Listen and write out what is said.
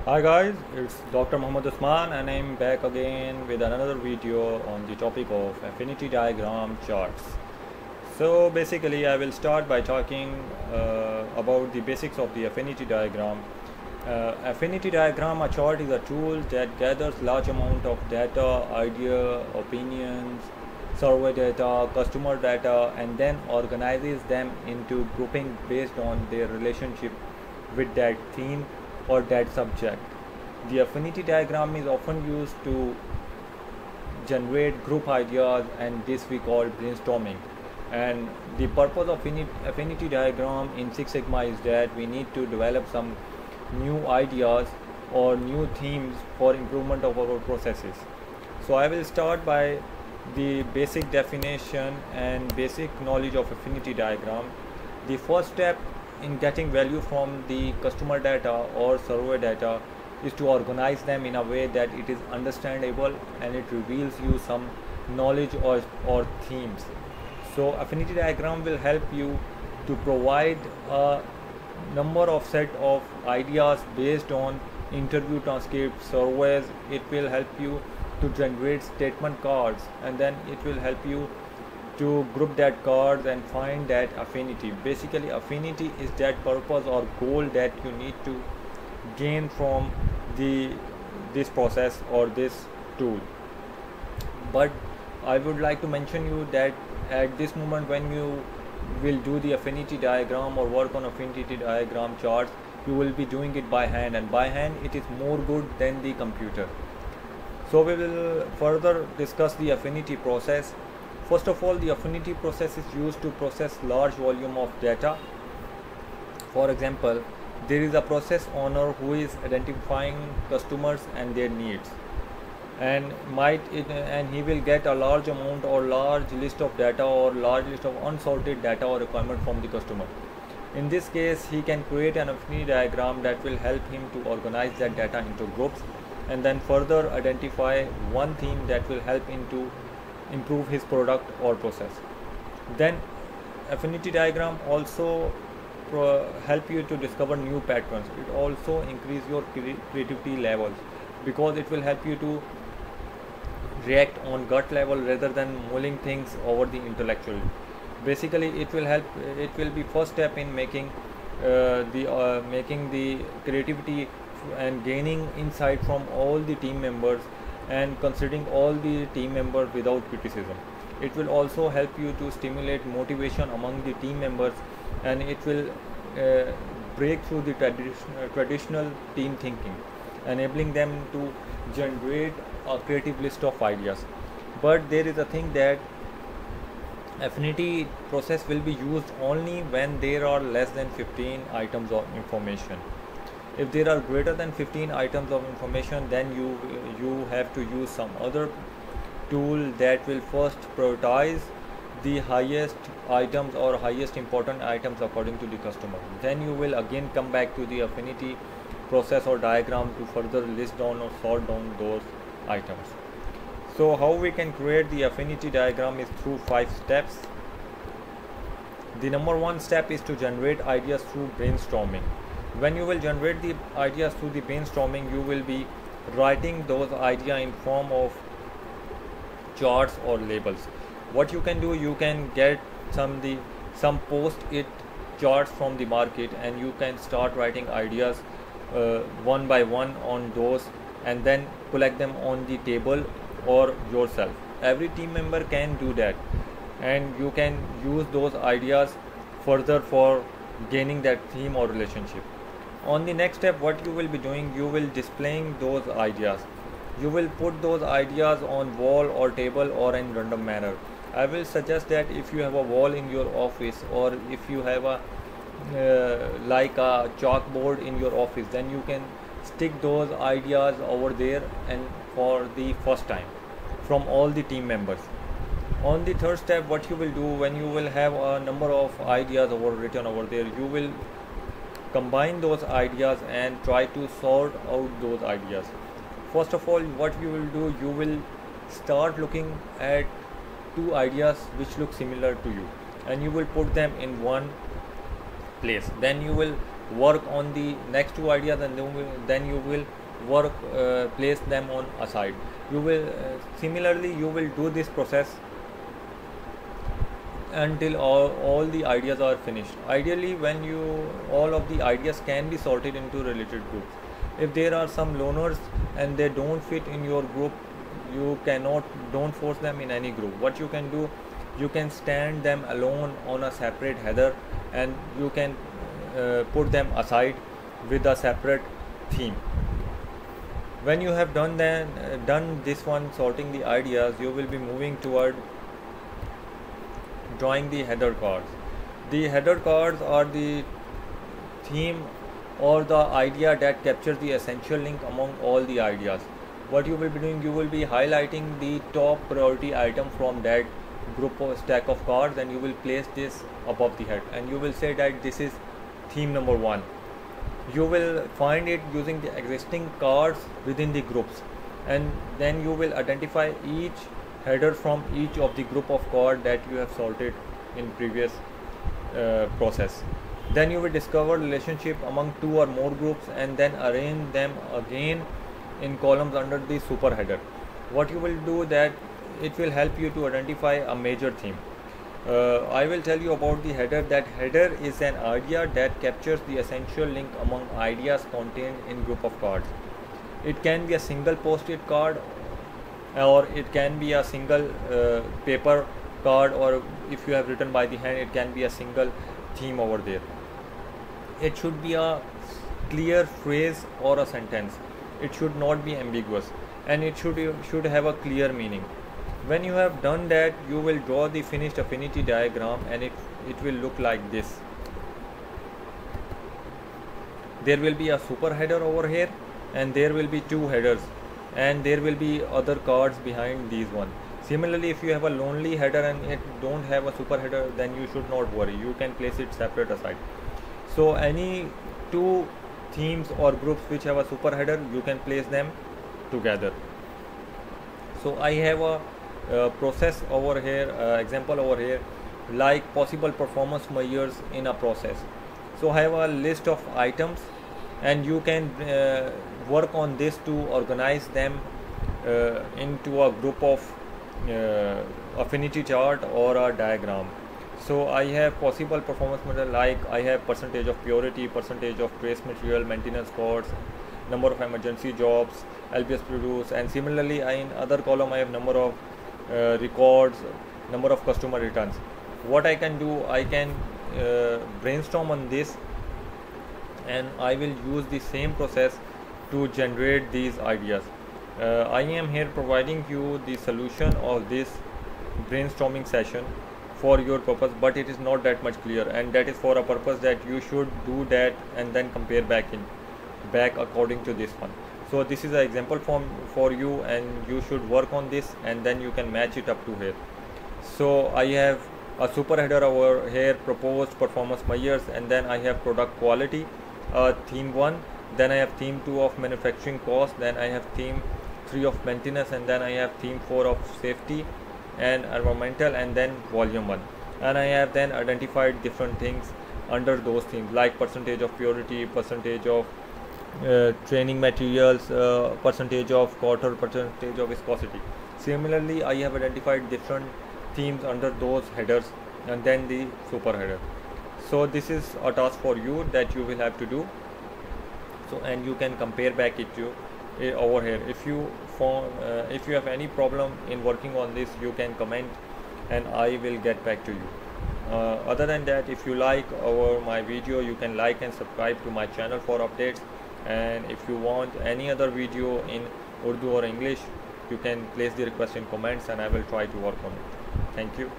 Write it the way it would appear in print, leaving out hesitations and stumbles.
Hi guys, it's Dr. Muhammad Usman and I'm back again with another video on the topic of affinity diagram charts. So basically I will start by talking about the basics of the affinity diagram. Affinity diagram, a chart is a tool that gathers large amount of data, idea, opinions, survey data, customer data and then organizes them into grouping based on their relationship with that theme or that subject. The affinity diagram is often used to generate group ideas and this we call brainstorming. And the purpose of affinity diagram in Six Sigma is that we need to develop some new ideas or new themes for improvement of our processes. So I will start by the basic definition and basic knowledge of affinity diagram. The first step in getting value from the customer data or survey data is to organize them in a way that it is understandable and it reveals you some knowledge or themes. So affinity diagram will help you to provide a number of set of ideas based on interview transcripts, surveys. It will help you to generate statement cards and then it will help you to group that cards and find that affinity. Basically affinity is that purpose or goal that you need to gain from the this process or this tool. But I would like to mention you that at this moment when you will do the affinity diagram or work on affinity diagram charts, you will be doing it by hand, and by hand it is more good than the computer. So we will further discuss the affinity process. First of all, the affinity process is used to process large volume of data. For example, there is a process owner who is identifying customers and their needs, and he will get a large amount or large list of data or large list of unsorted data or requirement from the customer. In this case, he can create an affinity diagram that will help him to organize that data into groups and then further identify one theme that will help him to improve his product or process. Then affinity diagram also help you to discover new patterns. It also increase your creativity levels because it will help you to react on gut level rather than mulling things over the intellectual. Basically it will help, it will be first step in making the creativity and gaining insight from all the team members and considering all the team members without criticism. It will also help you to stimulate motivation among the team members, and it will break through the traditional team thinking, enabling them to generate a creative list of ideas. But there is a thing that affinity process will be used only when there are less than 15 items of information. If there are greater than 15 items of information, then you have to use some other tool that will first prioritize the highest items or highest important items according to the customer. Then you will again come back to the affinity process or diagram to further list down or sort down those items. So how we can create the affinity diagram is through 5 steps. The number 1 step is to generate ideas through brainstorming. When you will generate the ideas through the brainstorming, you will be writing those ideas in form of charts or labels. What you can do, you can get some post-it charts from the market and you can start writing ideas one by one on those and then collect them on the table or yourself. Every team member can do that, and you can use those ideas further for gaining that theme or relationship. On the next step, what you will be doing, you will displaying those ideas. You will put those ideas on wall or table or in random manner. I will suggest that if you have a wall in your office or if you have a like a chalkboard in your office, then you can stick those ideas over there and for the first time from all the team members. On the third step, what you will do, when you will have a number of ideas written over there, you will combine those ideas and try to sort out those ideas. First of all, what you will do, you will start looking at two ideas which look similar to you and you will put them in one place. Then you will work on the next two ideas, and then you will work place them on aside. You will similarly you will do this process until all the ideas are finished. Ideally, when all of the ideas can be sorted into related groups. If there are some loners and they don't fit in your group, you don't force them in any group. What you can do, you can stand them alone on a separate header, and you can put them aside with a separate theme. When you have done this one, sorting the ideas, you will be moving toward drawing the header cards. The header cards are the theme or the idea that captures the essential link among all the ideas. What you will be doing, you will be highlighting the top priority item from that group or stack of cards, and you will place this above the head, and you will say that this is theme number 1. You will find it using the existing cards within the groups, and then you will identify each header from each of the group of cards that you have sorted in previous process. Then you will discover relationship among 2 or more groups, and then arrange them again in columns under the super header. What you will do, that it will help you to identify a major theme. I will tell you about the header. That header is an idea that captures the essential link among ideas contained in group of cards. It can be a single post-it card, or it can be a single paper card, or if you have written by the hand, it can be a single theme over there. It should be a clear phrase or a sentence. It should not be ambiguous, and it should have a clear meaning. When you have done that, you will draw the finished affinity diagram, and it will look like this. There will be a super header over here, and there will be 2 headers, and there will be other cards behind these one. Similarly, if you have a lonely header and it don't have a super header, then you should not worry, you can place it separate aside. So any 2 themes or groups which have a super header, you can place them together. So I have a process over here, example over here, like possible performance measures in a process. So I have a list of items, and you can work on this to organize them into a group of affinity chart or a diagram. So I have possible performance measure, like I have percentage of purity, percentage of trace material, maintenance costs, number of emergency jobs, LBS produced, and similarly in other column I have number of records, number of customer returns. What I can do, I can brainstorm on this, and I will use the same process to generate these ideas. I am here providing you the solution of this brainstorming session for your purpose, but it is not that much clear, and that is for a purpose that you should do that and then compare back according to this one. So this is an example for you, and you should work on this, and then you can match it up to here. So I have a super header over here, proposed performance measures, and then I have product quality, theme 1, then I have theme 2 of manufacturing cost, then I have theme 3 of maintenance, and then I have theme 4 of safety and environmental, and then volume 1. And I have then identified different things under those themes, like percentage of purity, percentage of training materials, percentage of quarter, percentage of viscosity. Similarly, I have identified different themes under those headers, and then the super header. So this is a task for you that you will have to do. So, and you can compare back it to over here. If you have any problem in working on this, you can comment, and I will get back to you. Other than that, if you like my video, you can like and subscribe to my channel for updates. And if you want any other video in Urdu or English, you can place the request in comments, and I will try to work on it. Thank you.